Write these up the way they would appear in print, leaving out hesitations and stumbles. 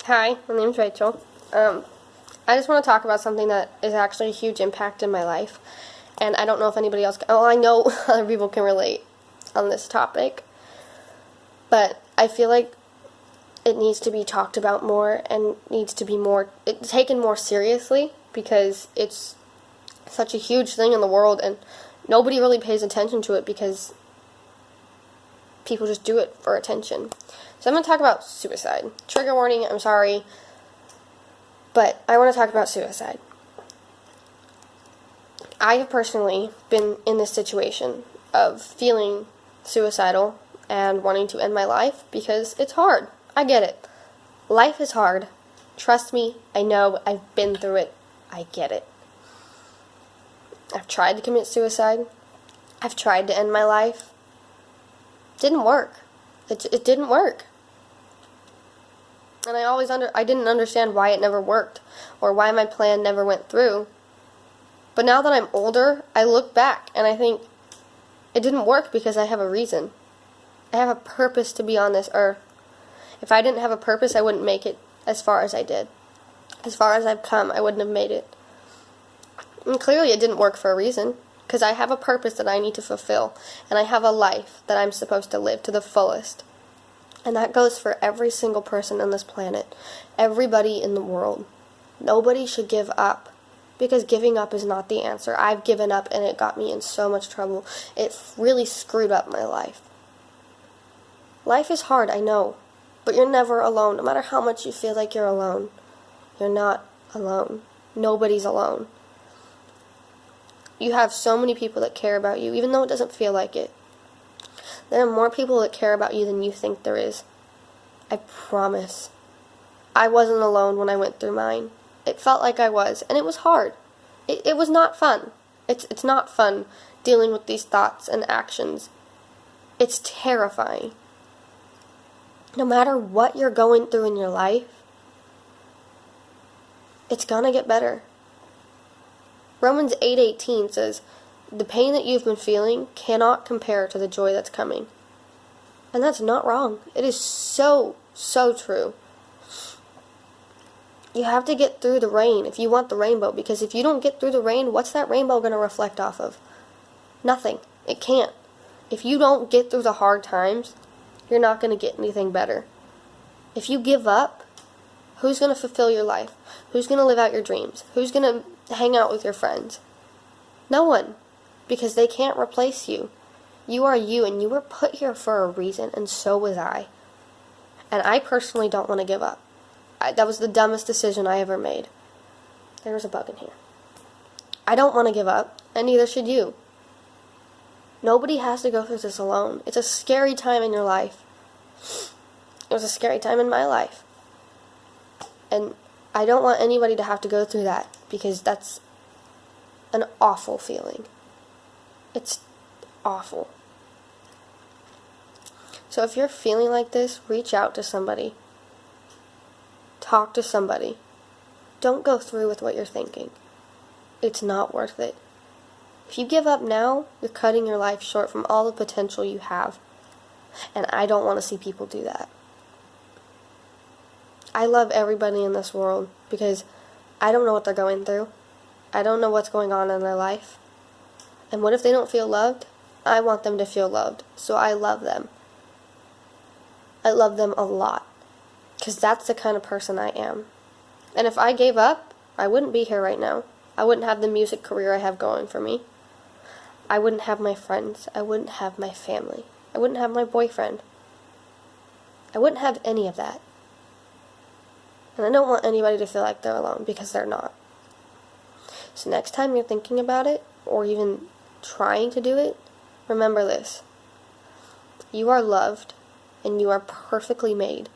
Hi, my name's Rachel. I just want to talk about something that is actually a huge impact in my life, and I don't know if anybody else I know other people can relate on this topic, but I feel like it needs to be talked about more and needs to be taken more seriously because it's such a huge thing in the world and nobody really pays attention to it because people just do it for attention. So I'm going to talk about suicide. Trigger warning, I'm sorry, but I want to talk about suicide. I have personally been in this situation of feeling suicidal and wanting to end my life because it's hard. I get it. Life is hard. Trust me, I know, I've been through it. I get it. I've tried to commit suicide. I've tried to end my life. Didn't work. It didn't work. And I didn't understand why it never worked or why my plan never went through. But now that I'm older, I look back and I think it didn't work because I have a reason. I have a purpose to be on this earth. If I didn't have a purpose, I wouldn't make it as far as I did. As far as I've come, I wouldn't have made it. And clearly it didn't work for a reason. Because I have a purpose that I need to fulfill, and I have a life that I'm supposed to live to the fullest. And that goes for every single person on this planet, everybody in the world. Nobody should give up, because giving up is not the answer. I've given up, and it got me in so much trouble. It really screwed up my life. Life is hard, I know, but you're never alone. No matter how much you feel like you're alone, you're not alone. Nobody's alone. You have so many people that care about you, even though it doesn't feel like it. There are more people that care about you than you think there is. I promise. I wasn't alone when I went through mine. It felt like I was, and it was hard. It was not fun. It's not fun dealing with these thoughts and actions. It's terrifying. No matter what you're going through in your life, it's gonna get better. Romans 8:18 says, the pain that you've been feeling cannot compare to the joy that's coming. And that's not wrong. It is so, so true. You have to get through the rain if you want the rainbow, because if you don't get through the rain, what's that rainbow going to reflect off of? Nothing. It can't. If you don't get through the hard times, you're not going to get anything better. If you give up, who's going to fulfill your life? Who's going to live out your dreams? Who's going to hang out with your friends? No one, because they can't replace you. You are you, and you were put here for a reason, and so was I. And I personally don't want to give up. That was the dumbest decision I ever made. There's a bug in here. I don't want to give up, and neither should you. Nobody has to go through this alone. It's a scary time in your life. It was a scary time in my life. And I don't want anybody to have to go through that, because that's an awful feeling. It's awful. So if you're feeling like this, reach out to somebody. Talk to somebody. Don't go through with what you're thinking. It's not worth it. If you give up now, you're cutting your life short from all the potential you have. And I don't want to see people do that. I love everybody in this world because I don't know what they're going through. I don't know what's going on in their life. And what if they don't feel loved? I want them to feel loved, so I love them. I love them a lot, because that's the kind of person I am. And if I gave up, I wouldn't be here right now. I wouldn't have the music career I have going for me. I wouldn't have my friends. I wouldn't have my family. I wouldn't have my boyfriend. I wouldn't have any of that. And I don't want anybody to feel like they're alone, because they're not. So next time you're thinking about it, or even trying to do it, remember this. You are loved, and you are perfectly made.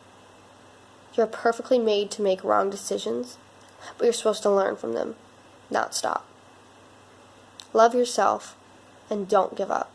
You're perfectly made to make wrong decisions, but you're supposed to learn from them, not stop. Love yourself, and don't give up.